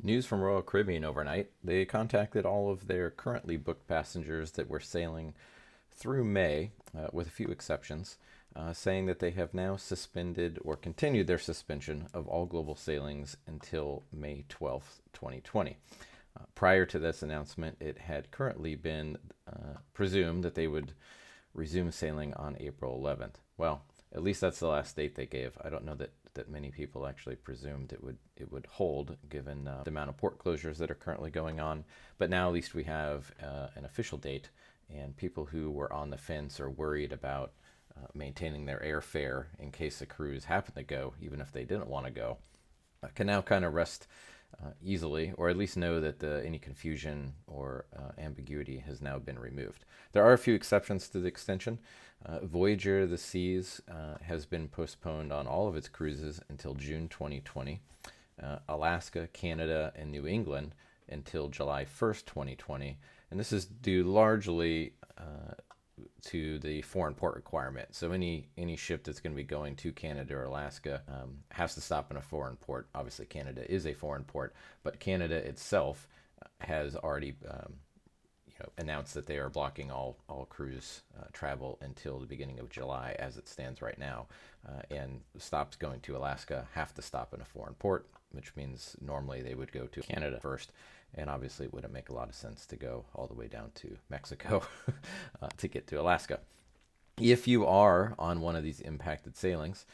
News from Royal Caribbean overnight. They contacted all of their currently booked passengers that were sailing through May, with a few exceptions, saying that they have now suspended or continued their suspension of all global sailings until May 12th, 2020. Prior to this announcement, it had currently been presumed that they would resume sailing on April 11th. Well, at least that's the last date they gave. I don't know that many people actually presumed it would hold, given the amount of port closures that are currently going on. But now at least we have an official date, and people who were on the fence or worried about maintaining their airfare in case the cruise happened to go, even if they didn't want to go, can now kind of rest easily, or at least know that any confusion or ambiguity has now been removed. There are a few exceptions to the extension. Voyager of the Seas has been postponed on all of its cruises until June 2020. Alaska, Canada, and New England until July 1st, 2020. And this is due largely to the foreign port requirement. So any ship that's going to be going to Canada or Alaska has to stop in a foreign port. Obviously, Canada is a foreign port, but Canada itself has already announced that they are blocking all cruise travel until the beginning of July, as it stands right now. And stops going to Alaska have to stop in a foreign port, which means normally they would go to Canada first. And obviously, it wouldn't make a lot of sense to go all the way down to Mexico to get to Alaska. If you are on one of these impacted sailings,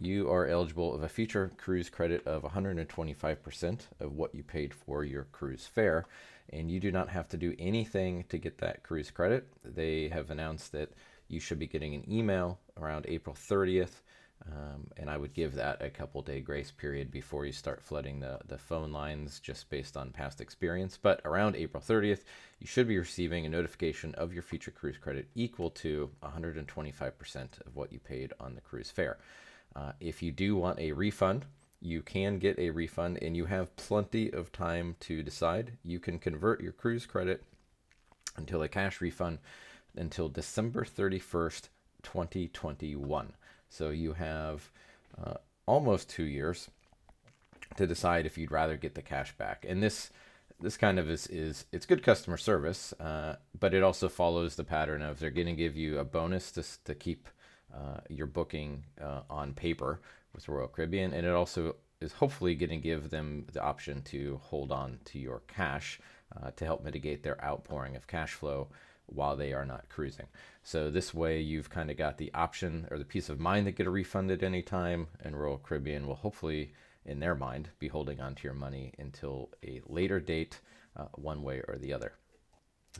you are eligible of a future cruise credit of 125% of what you paid for your cruise fare, and you do not have to do anything to get that cruise credit. They have announced that you should be getting an email around April 30th, and I would give that a couple day grace period before you start flooding the phone lines, just based on past experience. But around April 30th, you should be receiving a notification of your future cruise credit equal to 125% of what you paid on the cruise fare. If you do want a refund, you can get a refund, and you have plenty of time to decide. You can convert your cruise credit until a cash refund until December 31st, 2021. So you have almost 2 years to decide if you'd rather get the cash back. And this kind of is it's good customer service, but it also follows the pattern of they're going to give you a bonus to keep your booking on paper with Royal Caribbean, and it also is hopefully going to give them the option to hold on to your cash to help mitigate their outpouring of cash flow while they are not cruising. So this way you've kind of got the option or the peace of mind to get a refund at any time, and Royal Caribbean will hopefully, in their mind, be holding on to your money until a later date, one way or the other.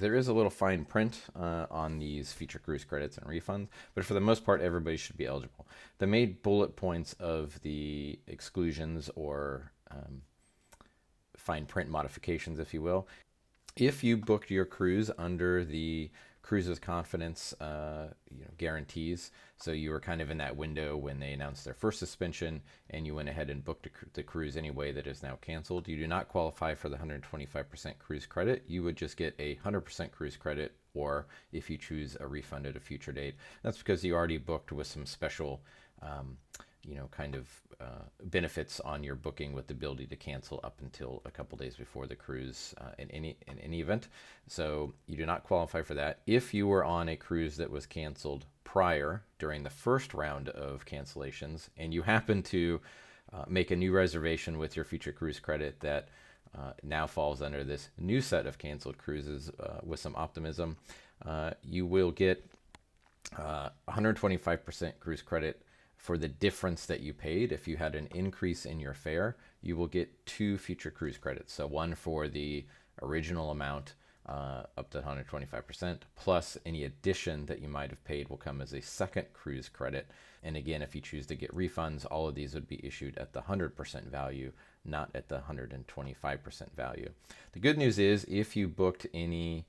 There is a little fine print on these future cruise credits and refunds, but for the most part, everybody should be eligible. The main bullet points of the exclusions or fine print modifications, if you will: if you booked your cruise under the cruise's confidence guarantees, so you were kind of in that window when they announced their first suspension and you went ahead and booked the cruise anyway that is now canceled, you do not qualify for the 125% cruise credit. You would just get a 100% cruise credit, or if you choose a refund at a future date. That's because you already booked with some special benefits on your booking, with the ability to cancel up until a couple days before the cruise in any event. So you do not qualify for that. If you were on a cruise that was canceled during the first round of cancellations, and you happen to make a new reservation with your future cruise credit that now falls under this new set of canceled cruises with some optimism, you will get 125% cruise credit for the difference that you paid. If you had an increase in your fare, you will get 2 future cruise credits. So one for the original amount up to 125%, plus any addition that you might have paid will come as a second cruise credit. And again, if you choose to get refunds, all of these would be issued at the 100% value, not at the 125% value. The good news is, if you booked any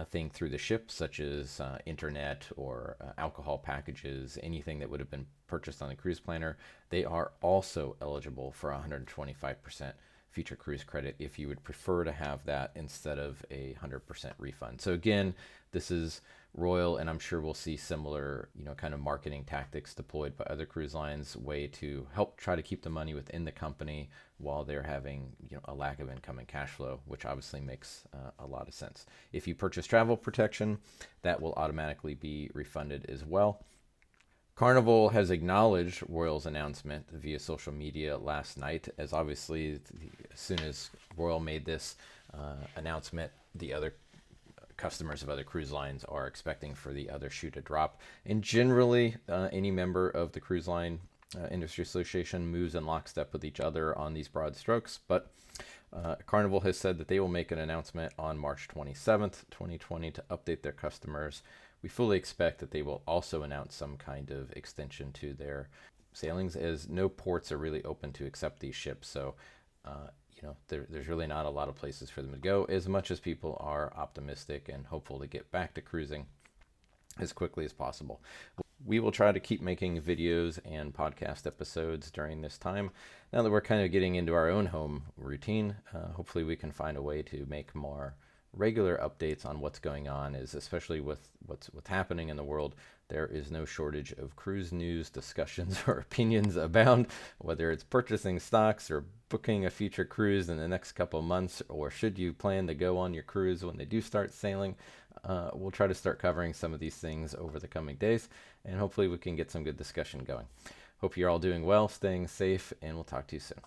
thing through the ship, such as internet or alcohol packages, anything that would have been purchased on the cruise planner, they are also eligible for 125% future cruise credit if you would prefer to have that instead of a 100% refund. So again, this is Royal, and I'm sure we'll see similar, kind of marketing tactics deployed by other cruise lines, way to help try to keep the money within the company while they're having, a lack of income and cash flow, which obviously makes a lot of sense. If you purchase travel protection, that will automatically be refunded as well. Carnival has acknowledged Royal's announcement via social media last night, as obviously as soon as Royal made this announcement, the other customers of other cruise lines are expecting for the other shoe to drop. And generally, any member of the Cruise Line Industry Association moves in lockstep with each other on these broad strokes. But Carnival has said that they will make an announcement on March 27th, 2020 to update their customers. We fully expect that they will also announce some kind of extension to their sailings, as no ports are really open to accept these ships. So there's really not a lot of places for them to go, as much as people are optimistic and hopeful to get back to cruising as quickly as possible. We will try to keep making videos and podcast episodes during this time. Now that we're kind of getting into our own home routine, hopefully we can find a way to make more regular updates on what's going on, is especially with what's happening in the world. There is no shortage of cruise news, discussions, or opinions abound, whether it's purchasing stocks or booking a future cruise in the next couple months, or should you plan to go on your cruise when they do start sailing. We'll try to start covering some of these things over the coming days, and hopefully we can get some good discussion going. Hope you're all doing well, staying safe, and we'll talk to you soon.